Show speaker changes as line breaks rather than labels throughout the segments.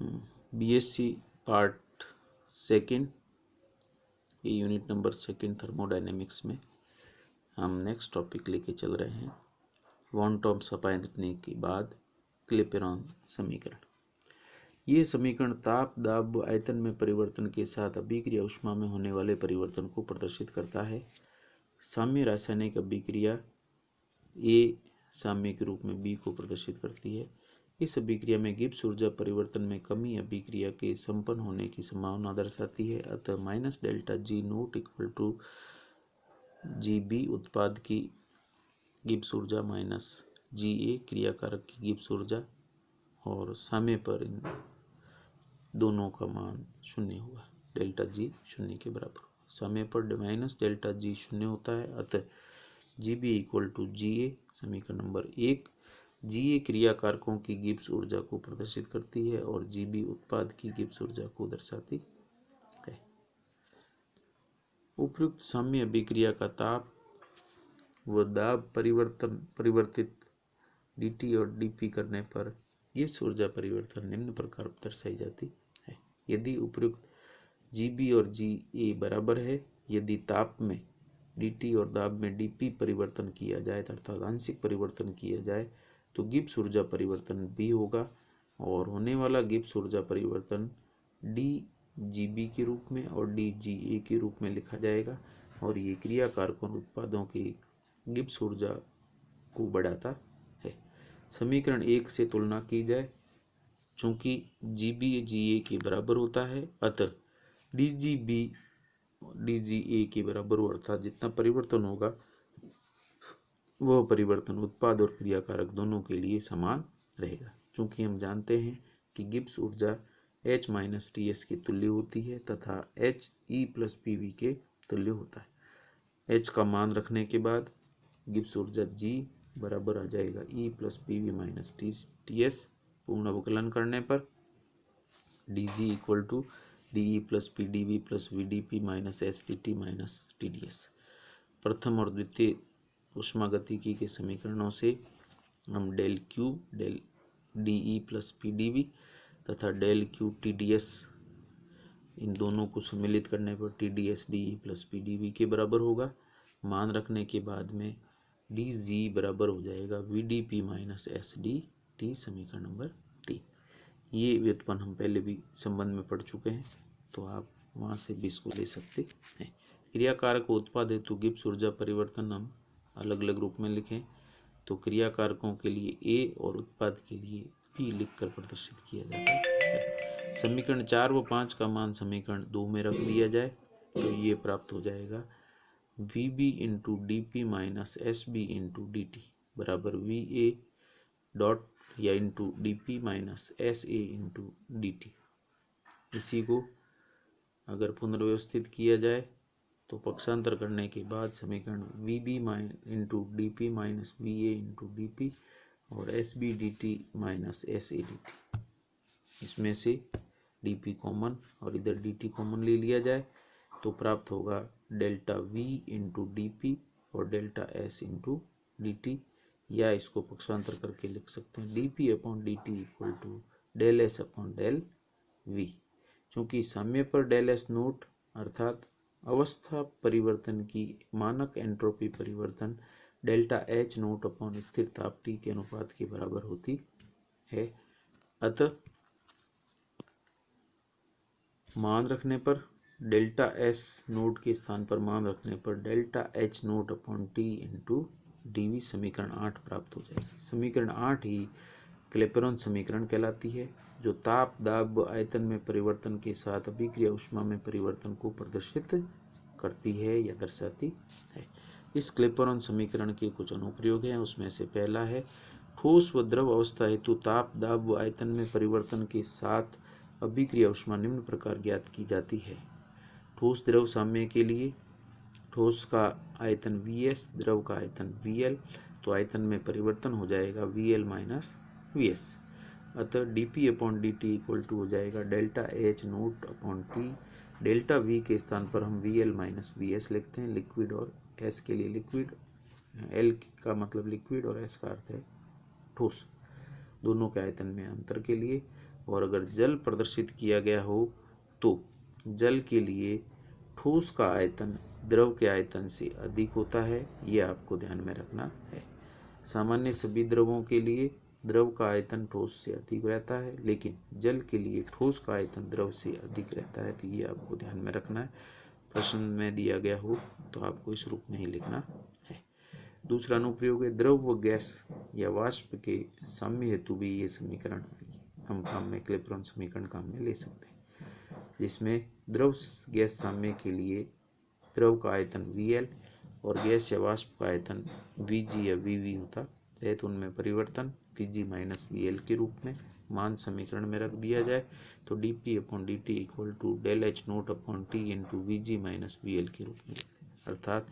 BSc part second, ये unit number second thermodynamics में हम नेक्स्ट टॉपिक लेके चल रहे हैं। वॉन टॉम सपाटने के बाद क्लैपेरॉन समीकरण। ये समीकरण ताप, दाब, आयतन में परिवर्तन के साथ अभिक्रिया ऊष्मा में होने वाले परिवर्तन को प्रदर्शित करता है। साम्य रासायनिक अभिक्रिया ए साम्य के रूप में बी को प्रदर्शित करती है। इस अभिक्रिया में गिब्स ऊर्जा परिवर्तन में कमी अभिक्रिया के संपन्न होने की संभावना दर्शाती है। अतः minus delta G naught equal to G B उत्पाद की गिब्स ऊर्जा माइनस जी ए क्रियाकारक की गिब्स ऊर्जा, और साम्य पर इन दोनों का मान शून्य होगा। डेल्टा जी शून्य के बराबर होगा। साम्य पर माइनस डेल्टा जी शून्य होता है। अतः जी बी इक्वल टू जी ए। समीकरण नंबर 1, जी ए क्रियाकारकों की गिब्स ऊर्जा को प्रदर्शित करती है और जी बी उत्पाद की गिब्स ऊर्जा को दर्शाती है। उपयुक्त साम्य अभिक्रिया का ताप व दाब परिवर्तित dt और dp करने पर गिब्स ऊर्जा परिवर्तन निम्न प्रकार दर्शाई जाती है। यदि उपयुक्त Gb और Ga बराबर है, यदि ताप में dt और दाब में dp परिवर्तन किया जाए अर्थात आंशिक परिवर्तन किया जाए तो गिब्स ऊर्जा परिवर्तन भी होगा और होने वाला गिब्स ऊर्जा परिवर्तन dGb के रूप में और dGa के रूप में लिखा जाएगा और ये क्रिया कारकों उत्पादों की गिब्स ऊर्जा को बढ़ाता है। समीकरण 1 से तुलना की जाए, चूंकि Gb Ga के बराबर होता है अतः dGb dGa के बराबर हो, अर्थात जितना परिवर्तन होगा वह परिवर्तन उत्पाद और क्रियाकारक दोनों के लिए समान रहेगा। चूंकि हम जानते हैं कि गिब्स ऊर्जा H माइनस टी के तुल्य होती है तथा H E प्लस PV के तुल्य होता है। H का मान रखने के बाद गिब्स ऊर्जा G बराबर आ जाएगा E plus PV minus T. पूर्ण अवकलन करने पर dG equal to DE plus PdV plus VdP minus SdT minus TdS। प्रथम और द्वितीय ऊष्मागतिकी के समीकरणों से हम del Q del DE plus PdV तथा डेल Q TdS, इन दोनों को सम्मिलित करने पर TdS DE प्लस PdV के बराबर होगा। मान रखने के बाद में dG बराबर हो जाएगा VdP माइनस SdT। समीकरण नंबर 3। ये व्युत्पन्न हम पहले भी संबंध में पढ़ चुके हैं, तो आप वहाँ से भी इसको ले सकते हैं। क्रियाकारक उत्पाद हेतु गिब्स ऊर्जा परिवर्तन हम अलग अलग रूप में लिखें तो क्रियाकारकों के लिए A और उत्पाद के लिए P लिखकर प्रदर्शित किया जाता है। समीकरण 4 व 5 का मान समीकरण 2 में रख लिया जाए तो ये प्राप्त हो जाएगा VB into DP minus SB into DT बराबर VA डॉट या into DP minus SA into DT। इसी को अगर पुनर्व्यवस्थित किया जाए तो पक्षांतर करने के बाद समीकरण VB into DP minus VA into DP और SB DT minus SA DT, इसमें से DP कॉमन और इधर DT कॉमन ले लिया जाए तो प्राप्त होगा डेल्टा V इंटू DP और डेल्टा S इंटू DT, या इसको पक्षांतर करके लिख सकते हैं DP upon DT equal to del S upon del V। चूँकि साम्य पर डेल S नोट अर्थात अवस्था परिवर्तन की मानक एंट्रोपी परिवर्तन डेल्टा H नोट अपॉन स्थिर ताप T के अनुपात के बराबर होती है। अतः मान रखने पर डेल्टा S नोट के स्थान पर मान रखने पर delta H naught upon T into DV समीकरण 8 प्राप्त हो जाएगी। समीकरण 8 ही क्लैपेरॉन समीकरण कहलाती है, जो ताप, दाब, आयतन में परिवर्तन के साथ अभिक्रिया ऊष्मा में परिवर्तन को प्रदर्शित करती है या दर्शाती है। इस क्लैपेरॉन समीकरण के कुछ अनुप्रयोग हैं। उसमें से पहला है ठोस व द्रव अवस्था हेतु ताप, दाब व आयतन में परिवर्तन के साथ अभिक्रिया ऊष्मा निम्न प्रकार ज्ञात की जाती है। ठोस द्रव साम्य के लिए ठोस का आयतन Vs, द्रव का आयतन Vl, तो आयतन में परिवर्तन हो जाएगा Vl माइनस Vs। अतः dP upon dt equal to हो जाएगा delta H naught upon T। Delta V के स्थान पर हम Vl माइनस Vs लिखते हैं, लिक्विड और S के लिए लिक्विड, L का मतलब लिक्विड और S का अर्थ है ठोस, दोनों के आयतन में अंतर के लिए। और अगर जल प्रदर्शित किया गया हो तो जल के लिए ठोस का आयतन द्रव के आयतन से अधिक होता है, ये आपको ध्यान में रखना है। सामान्य सभी द्रवों के लिए द्रव का आयतन ठोस से अधिक रहता है, लेकिन जल के लिए ठोस का आयतन द्रव से अधिक रहता है, तो ये आपको ध्यान में रखना है। प्रश्न में दिया गया हो तो आपको इस रूप में ही लिखना है। दूसरा अनुप्रयोग है द्रव व गैस या वाष्प के साम्य हेतु भी ये समीकरण हम काम में क्लैपेरॉन समीकरण काम में ले सकते हैं, जिसमें द्रव गैस साम्य के लिए द्रव का आयतन VL और गैस या वाष्प का आयतन VG या VV होता है, तो उनमें परिवर्तन VG माइनस VL के रूप में मान समीकरण में रख दिया जाए तो dP/dt equal to del H naught upon T into VG minus VL के रूप में, अर्थात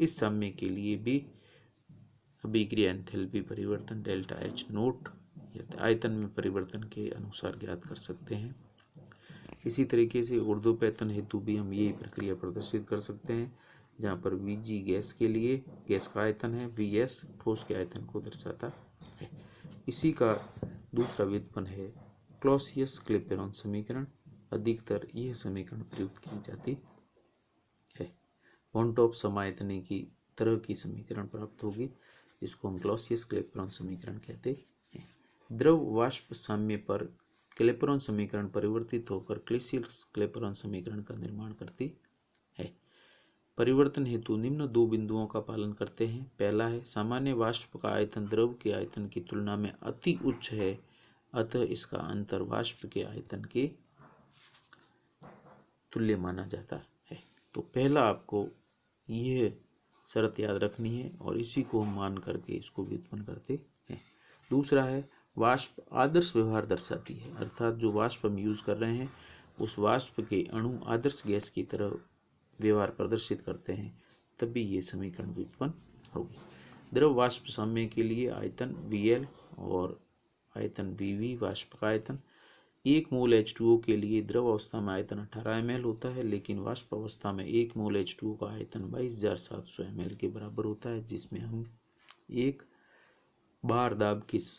इस साम्य के लिए भी अभिक्रिया एंथैल्पी परिवर्तन डेल्टा H नोट आयतन में परिवर्तन के अनुसार ज्ञात कर सकते हैं। इसी तरीके से ऊर्ध्वपैतन हेतु भी हम ये प्रक्रिया प्रदर्शित कर सकते हैं, जहाँ पर VG गैस के लिए गैस का आयतन है, VS ठोस के आयतन को दर्शाता है। इसी का दूसरा व्युत्पन्न है क्लॉसियस क्लैपेरॉन समीकरण। अधिकतर यह समीकरण प्रयुक्त की जाती है। वॉन-टॉप समायतने की तरह की समीकरण प्राप्त होगी, जिसको हम क्लॉसियस क्लैपेरॉन समीकरण कहते हैं। द्रव वाष्प साम्य पर क्लैपेरॉन समीकरण परिवर्तित होकर क्लॉसियस क्लैपेरॉन समीकरण का निर्माण करती है। परिवर्तन हेतु निम्न दो बिंदुओं का पालन करते हैं। पहला है सामान्य वाष्प का आयतन द्रव के आयतन की तुलना में अति उच्च है, अतः इसका अंतर वाष्प के आयतन के तुल्य माना जाता है। तो पहला आपको यह शर्त याद रखनी है और इसी को हम मान करके इसको व्युत्पन्न करते हैं। दूसरा है वाष्प आदर्श व्यवहार दर्शाती है, अर्थात जो वाष्प हम यूज कर रहे हैं उस वाष्प के अणु आदर्श गैस की तरह व्यवहार प्रदर्शित करते हैं, तभी ये समीकरण व्युत्पन्न होगी। द्रव वाष्प साम्य के लिए आयतन VL और आयतन VV वाष्प का आयतन। 1 मोल H2O के लिए द्रव अवस्था में आयतन 18 ml होता है, लेकिन वाष्प अवस्था में 1 मोल H2O का आयतन 22,700 ml के बराबर होता है, जिसमें हम एक बार दाब किस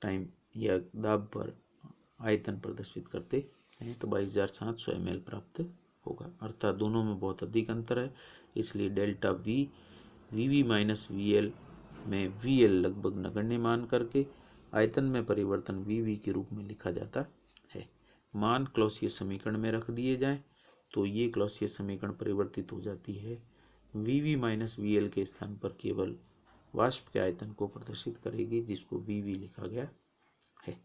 टाइम या दाब पर आयतन प्रदर्शित करते हैं तो 22,700 ml प्राप्त होगा, अर्थात दोनों में बहुत अधिक अंतर है। इसलिए डेल्टा VV माइनस VL में VL लगभग नगण्य मान करके आयतन में परिवर्तन VV के रूप में लिखा जाता है। मान क्लॉसियस समीकरण में रख दिए जाएं तो ये क्लॉसियस समीकरण परिवर्तित हो जाती है। VV माइनस VL के स्थान पर केवल वाष्प के आयतन को प्रदर्शित करेगी, जिसको VV लिखा गया है।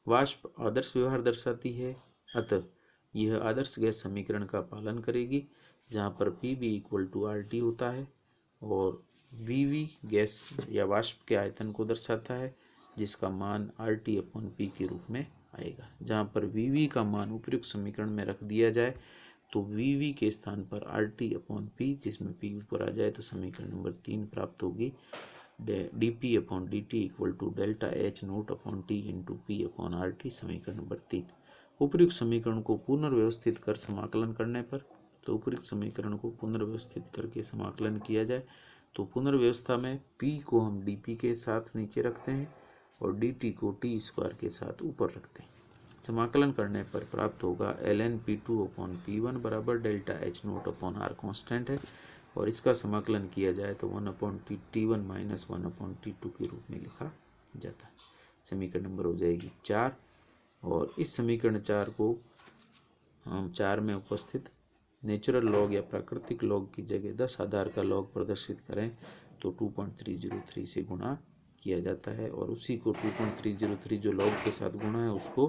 वाष्प आदर्श व्यवहार दर्शाती है, अतः यह आदर्श गैस समीकरण का पालन करेगी, जहाँ पर PV इक्वल टू RT होता है और VV गैस या वाष्प के आयतन को दर्शाता है, जिसका मान RT अपॉन P के रूप में आएगा। जहाँ पर VV का मान उपयुक्त समीकरण में रख दिया जाए तो VV के स्थान पर RT अपॉन P, जिसमें P ऊपर आ जाए तो समीकरण नंबर 3 प्राप्त होगी। dP/dt equal to delta H naught upon T into P upon RT, समीकरण नंबर 3। उपयुक्त समीकरण को पुनर्व्यवस्थित कर समाकलन करने पर, तो उपयुक्त समीकरण को पुनर्व्यवस्थित करके समाकलन किया जाए तो पुनर्व्यवस्था में P को हम dP के साथ नीचे रखते हैं और dt को T स्क्वायर के साथ ऊपर रखते हैं। समाकलन करने पर प्राप्त होगा ln P2 अपॉन P1 बराबर delta H naught upon R constant है, और इसका समाकलन किया जाए तो 1 upon T1 minus 1 upon T2 के रूप में लिखा जाता है। समीकरण नंबर हो जाएगी 4, और इस समीकरण 4 को हम 4 में उपस्थित नेचुरल लॉग या प्राकृतिक लॉग की जगह 10 आधार का लॉग प्रदर्शित करें तो 2.303 से गुणा किया जाता है, और उसी को 2.303 जो लॉग के साथ गुणा है उसको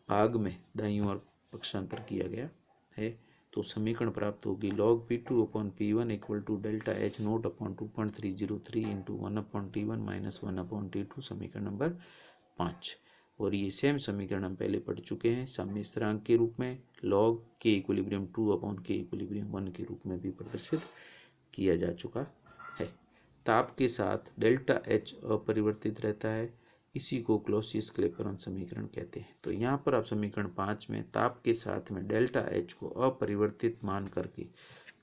भाग में दाईं ओर पक्षांतर किया गया है, तो समीकरण प्राप्त होगी log P2 upon P1 equal to delta H naught upon 2.303 into 1 upon T1 minus 1 upon T2, समीकरण नंबर 5। और ये सेम समीकरण हम पहले पढ़ चुके हैं साम्य स्थिरांक के रूप में log K equilibrium 2 upon K equilibrium 1 के रूप में भी प्रदर्शित किया जा चुका है। ताप के साथ डेल्टा H अपरिवर्तित रहता है, इसी को क्लॉसियस क्लैपेरॉन समीकरण कहते हैं। तो यहाँ पर आप समीकरण 5 में ताप के साथ में डेल्टा H को अपरिवर्तित मान करके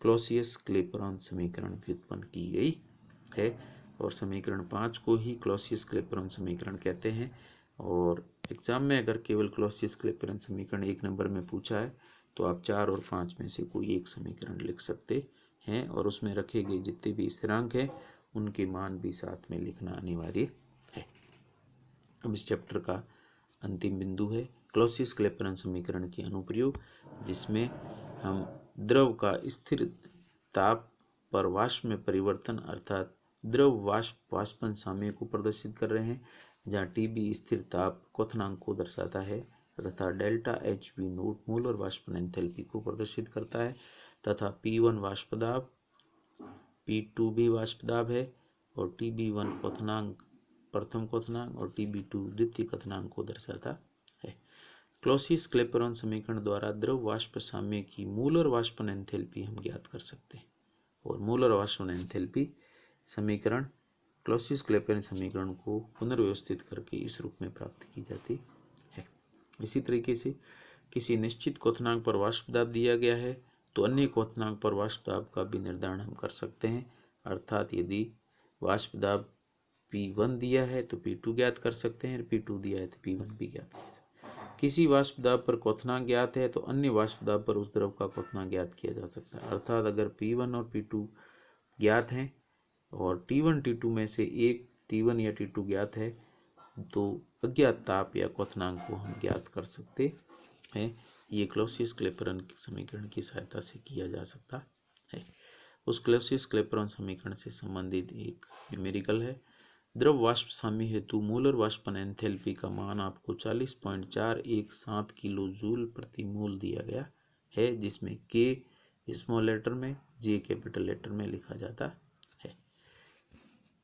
क्लॉसियस क्लैपेरॉन समीकरण व्युत्पन्न की गई है, और समीकरण 5 को ही क्लॉसियस क्लैपेरॉन समीकरण कहते हैं। और एग्जाम में अगर केवल क्लॉसियस क्लैपेरॉन समीकरण 1 नंबर में पूछा है तो आप 4 और 5 में से कोई एक समीकरण लिख सकते हैं और उसमें रखे गए जितने भी स्थिरांक हैं उनके मान भी साथ में लिखना अनिवार्य है। अब इस चैप्टर का अंतिम बिंदु है क्लॉसियस क्लैपेरॉन समीकरण के अनुप्रयोग, जिसमें हम द्रव का स्थिर ताप पर वाष्प में परिवर्तन अर्थात द्रव वाष्प वाष्पन साम्य को प्रदर्शित कर रहे हैं, जहाँ Tb स्थिर ताप क्वथनांक को दर्शाता है तथा डेल्टा Hb नोट मोलर वाष्पन एंथैल्पी को प्रदर्शित करता है तथा P1 वाष्प दाब, P2 भी वाष्प दाब है और Tb1 क्वथनांक प्रथम क्वथनांक और Tb2 द्वितीय क्वथनांक को दर्शाता है। क्लॉसियस क्लैपेरॉन समीकरण द्वारा द्रव वाष्प साम्य की मोलर वाष्पन एंथैल्पी हम ज्ञात कर सकते हैं और मोलर वाष्पन एंथैल्पी समीकरण क्लॉसियस क्लैपेरॉन समीकरण को पुनर्व्यवस्थित करके इस रूप में प्राप्त की जाती है। इसी तरीके से किसी निश्चित क्वथनांक पर वाष्प दाब दिया गया है तो अन्य क्वथनांक पर वाष्प दाब का भी निर्धारण हम कर सकते हैं, अर्थात यदि वाष्प दाब P1 दिया है तो P2 ज्ञात कर सकते हैं और P2 दिया है तो P1 भी ज्ञात कर सकते हैं। किसी वाष्प दाब पर क्वथनांक ज्ञात है तो अन्य वाष्प दाब पर उस द्रव का क्वथनांक ज्ञात किया जा सकता है, अर्थात अगर P1 और P2 ज्ञात हैं और T1 T2 में से एक T1 या T2 ज्ञात है तो अज्ञात ताप या क्वथनांक को हम ज्ञात कर सकते हैं। ये क्लॉसियस क्लैपेरॉन समीकरण की सहायता से किया जा सकता है। उस क्लॉसियस क्लैपेरॉन समीकरण से संबंधित एक न्यूमेरिकल है। द्रव वाष्प साम्य हेतु मोलर वाष्पन एंथैल्पी का मान आपको 40.417 किलो जूल प्रति मोल दिया गया है, जिसमें K स्मॉल लेटर में J कैपिटल लेटर में लिखा जाता है।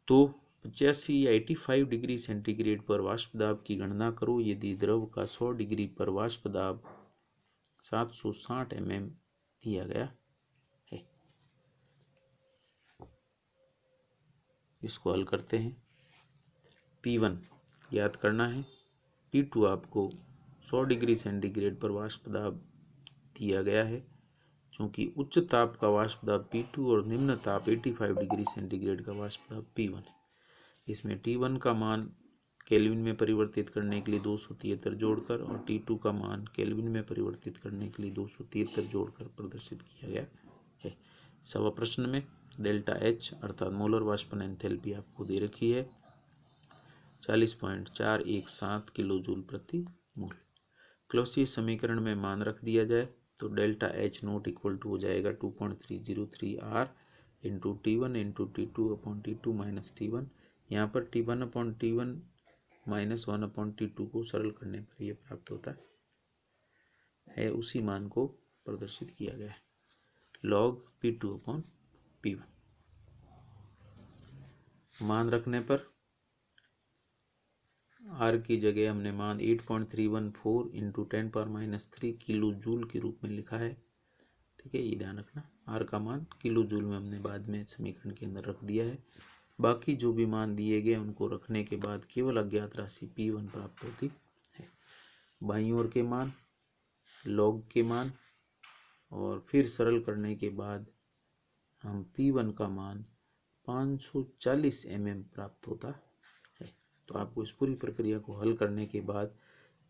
तो 85 या 85 डिग्री सेंटीग्रेड पर वाष्प दाब की गणना करो यदि द्रव का 100 डिग्री पर वाष्प दाब 760 mm दिया गया है। इसको हल करते हैं। P1 याद करना है, P2 आपको 100 डिग्री सेंटीग्रेड पर वाष्प दाब दिया गया है, क्योंकि उच्च ताप का वाष्प दाब P2 और निम्न ताप 85 डिग्री सेंटीग्रेड का वाष्प दाब P1 है। इसमें T1 का मान केल्विन में परिवर्तित करने के लिए 273 जोड़कर और T2 का मान केल्विन में परिवर्तित करने के लिए 273 जोड़कर प्रदर्शित किया गया है। सवा प्रश्न में डेल्टा H अर्थात मोलर वाष्पन एंथैल्पी आपको दे रखी है 40.417 किलो जूल प्रति मोल। क्लॉसियस समीकरण में मान रख दिया जाए तो delta H naught equal to हो जाएगा 2.303 R into T1 into T2 upon T2 minus T1। यहाँ पर T1 upon T1 minus 1 upon T2 को सरल करने पर यह प्राप्त होता है, उसी मान को प्रदर्शित किया गया है लॉग P2 अपॉन P1। मान रखने पर R की जगह हमने मान 8.314 into 10 power minus 3 kilo joule के रूप में लिखा है। ठीक है, ये ध्यान रखना, R का मान किलो जूल में हमने बाद में समीकरण के अंदर रख दिया है। बाकी जो भी मान दिए गए उनको रखने के बाद केवल अज्ञात राशि P1 प्राप्त होती है। बाईं ओर के मान, लॉग के मान और फिर सरल करने के बाद हम P1 का मान 540 mm प्राप्त होता है। तो आपको इस पूरी प्रक्रिया को हल करने के बाद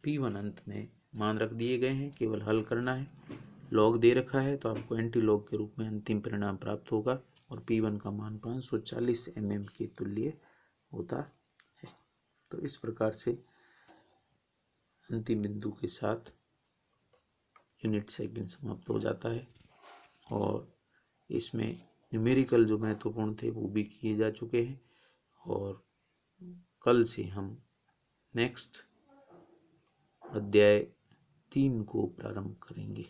P1 अंत में मान रख दिए गए हैं, केवल हल करना है। लॉग दे रखा है तो आपको एंटी लॉग के रूप में अंतिम परिणाम प्राप्त होगा और P1 का मान 540 mm के तुल्य होता है। तो इस प्रकार से अंतिम बिंदु के साथ यूनिट सेकंड समाप्त हो जाता है और इसमें न्यूमेरिकल जो महत्वपूर्ण थे वो भी किए जा चुके हैं और कल से हम नेक्स्ट अध्याय 3 को प्रारंभ करेंगे।